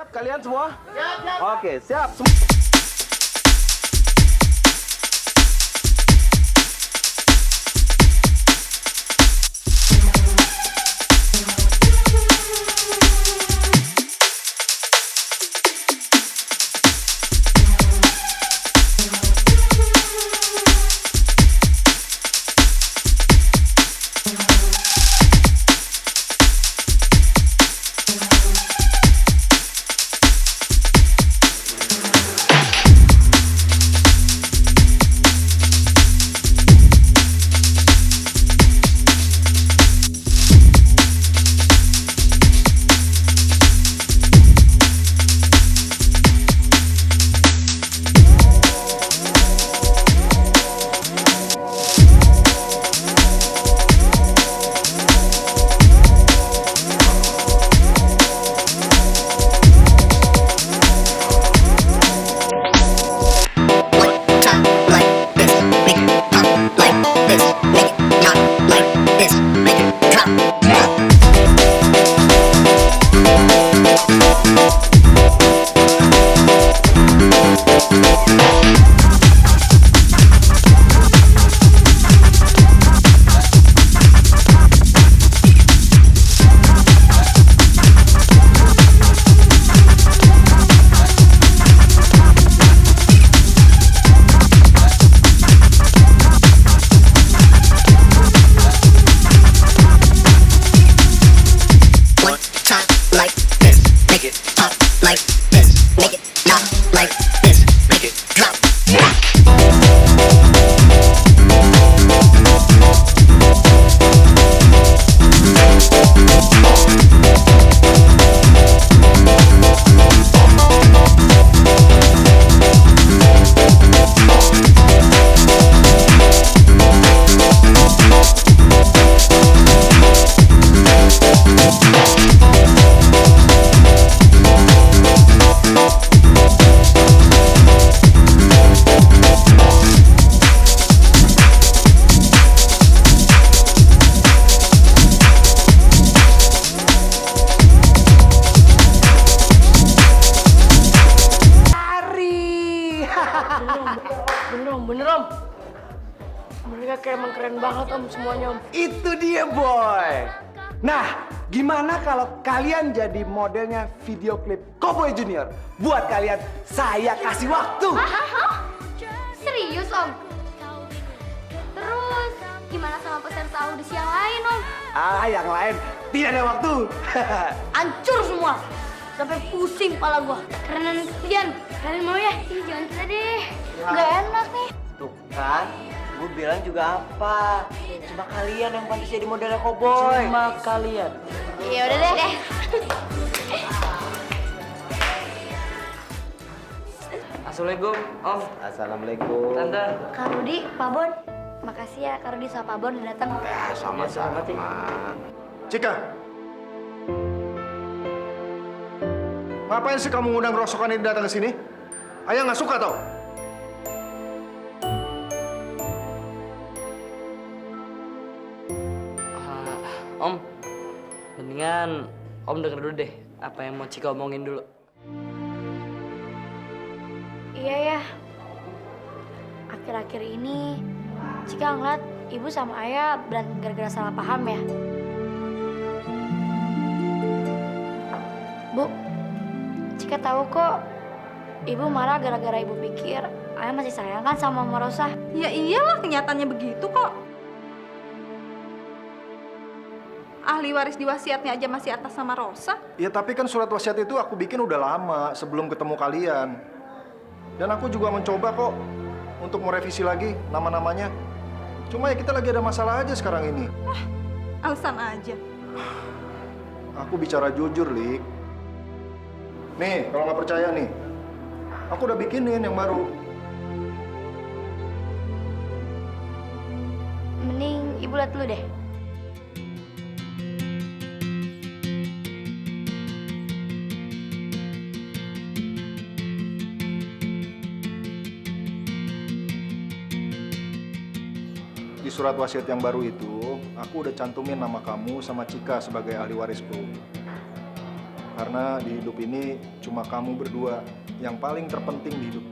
Siap kalian semua? Siap. Oke, siap. Bener om. Mereka kayak emang keren banget om semuanya om. Itu dia boy. Nah, gimana kalau kalian jadi modelnya video klip Cowboy Junior? Buat kalian, saya kasih waktu. Serius om? Terus gimana sama peserta audisi yang lain om? Yang lain tidak ada waktu. Hancur semua. Sampai pusing kepala gua. Kerenan kalian. Kalian mau ya? Ih, jangan kita deh. Nggak enak nih. Tuh kan, gue bilang juga apa? Cuma kalian yang pantas jadi modelnya cowboy. Cuma kalian. Ya udah deh. Assalamualaikum, Om. Assalamualaikum. Tante. Kak Rudi, Pak Bon. Makasih ya Kak Rudi sama Pak Bon udah datang. Sama-sama. Cika, ngapain sih kamu ngundang rosokan ini datang ke sini? Ayah nggak suka tau? Om, mendingan Om denger dulu deh apa yang mau Cika omongin dulu. Iya ya. Akhir-akhir ini Cika ngeliat ibu sama ayah berantem gara-gara salah paham ya. Bu, Cika tahu kok ibu marah gara-gara ibu pikir ayah masih sayang kan sama Mama Rosa. Ya iyalah, kenyataannya begitu kok. Ahli waris di wasiatnya aja masih atas sama Rosa. Ya tapi kan surat wasiat itu aku bikin udah lama sebelum ketemu kalian. Dan aku juga mencoba kok untuk merevisi lagi nama-namanya. Cuma ya kita lagi ada masalah aja sekarang ini. Alasan aja. Aku bicara jujur, Lik. Nih, kalau nggak percaya nih, aku udah bikinin yang baru. Mending ibu lihat dulu deh. Di surat wasiat yang baru itu, aku udah cantumin nama kamu sama Cika sebagai ahli warisku. Karena di hidup ini cuma kamu berdua yang paling terpenting di hidup.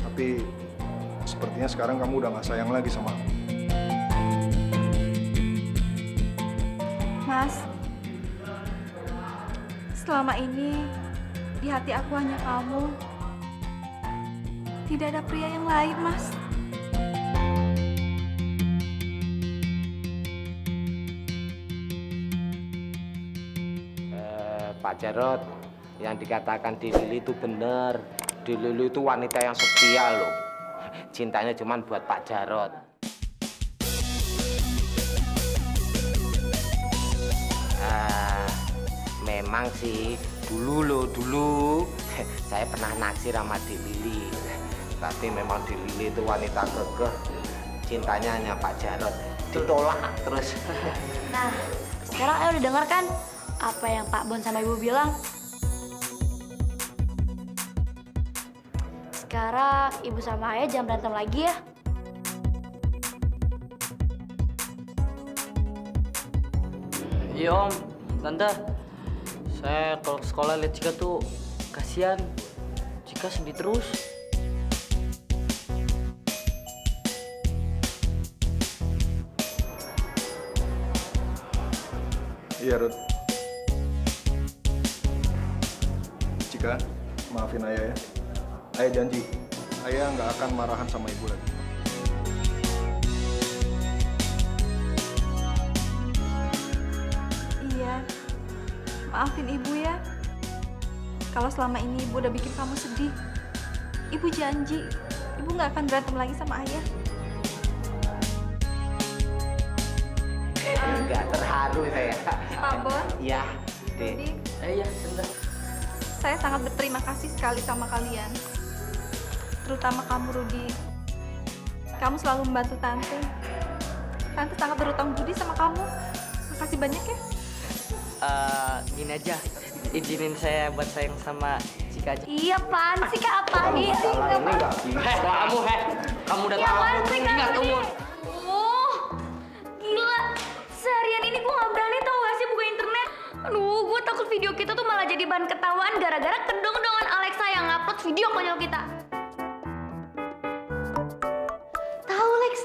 Tapi sepertinya sekarang kamu udah gak sayang lagi sama aku. Mas, selama ini di hati aku hanya kamu. Tidak ada pria yang lain, Mas. Pak Jarot, yang dikatakan di Lili itu benar. Di Lili itu wanita yang setia loh. Cintanya cuma buat Pak Jarot. Memang sih dulu saya pernah naksir sama Di Lili. Tapi memang Di Lili itu wanita kekeh. Cintanya hanya Pak Jarot. Ditolak terus. Nah, sekarang Ayah udah dengar kan apa yang Pak Bon sama Ibu bilang? Sekarang Ibu sama Ayah jangan berantem lagi ya. Iya Om, Tante. Saya kalau ke sekolah lihat Cika tuh kasihan. Cika sedih terus. Iya, Ruth. Cika, maafin Ayah ya. Ayah janji, Ayah nggak akan marahan sama Ibu lagi. Iya, maafin Ibu ya. Kalau selama ini Ibu udah bikin kamu sedih, Ibu janji, Ibu nggak akan berantem lagi sama Ayah. Enggak terharu saya. Pak Bon, Iya, Dek. Dik, Iya, Tante. saya sangat berterima kasih sekali sama kalian. Terutama kamu, Rudi. Kamu selalu membantu Tante. Tante sangat berutang budi sama kamu. Makasih banyak ya. Gini aja, izinin saya buat sayang sama Cika aja. Iya, apaan sih Kak? Apaan sih? Kamu udah Ya, tahu apaan aku sih, ingat Kak? umur. Gila. Seharian ini gue gak berani tau gak sih buka internet. Aduh, gue takut video kita tuh malah jadi bahan ketawaan gara-gara kedong-kedongan Alexa yang ngupload video konyol kita. Tahu Lex,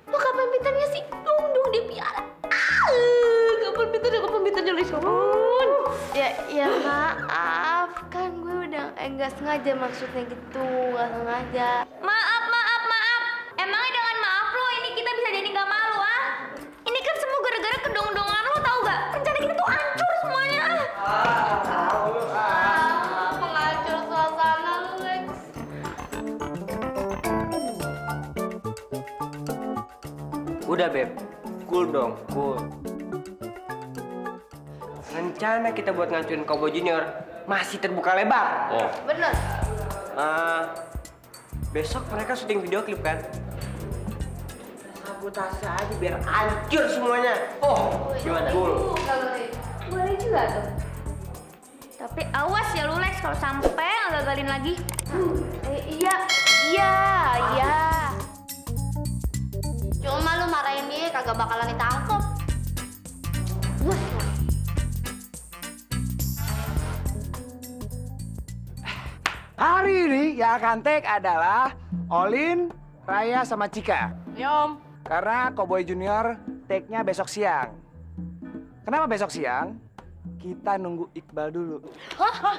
lo kapan pintarnya sih? Dong dipiara. Kapan pintarnya Lex? Ya maaf, kan gue udah nggak sengaja maksudnya gitu, nggak sengaja. Maaf. Emangnya dengan maaf lo ini kita bisa jadi nggak malu ah? Ini kan semua gara-gara kedong-dongan lo, tau gak? Rencana kita tuh hancur semuanya. Penghancur suasana lo, Lex. Udah, Beb. Cool dong, cool. Rencana kita buat ngancurin Cowboy Junior masih terbuka lebar. Oh, Bener. Besok mereka syuting video klip kan? Sabotase aja biar hancur semuanya. Oh, gimana? Cool. Boleh juga tuh. Tapi awas ya lu Lex kalau sampai ngagagalin lagi. Iya. Cuma lu marahin dia kagak bakalan ditangkap. Hari ini yang akan take adalah Olin, Raya, sama Cika. Ya Om. Karena Cowboy Junior take-nya besok siang. Kenapa besok siang? Kita nunggu Iqbal dulu. Hah?